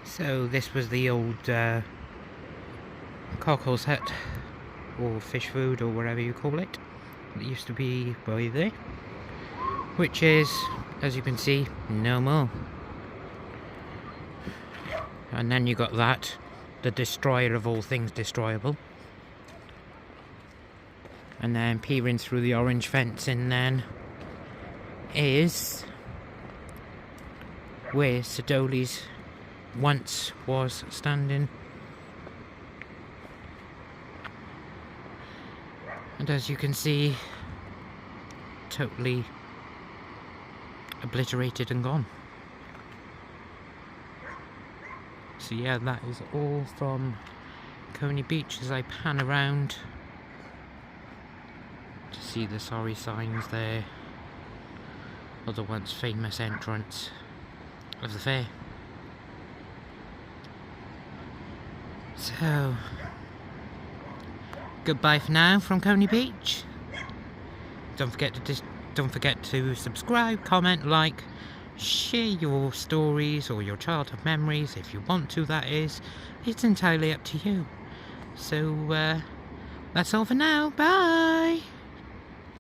So this was the old cockles hut, or fish food, or whatever you call it. It used to be by there, which is, as you can see, no more. And then you got that, the destroyer of all things destroyable. And then peering through the orange fencing then is where Sidolis once was standing. And as you can see, totally obliterated and gone. So yeah, that is all from Coney Beach as I pan around to see the sorry signs there of the once famous entrance of the fair. So, goodbye for now from Coney Beach. Don't forget to subscribe, comment, like, share your stories or your childhood memories if you want to, that is. It's entirely up to you. So, that's all for now. Bye!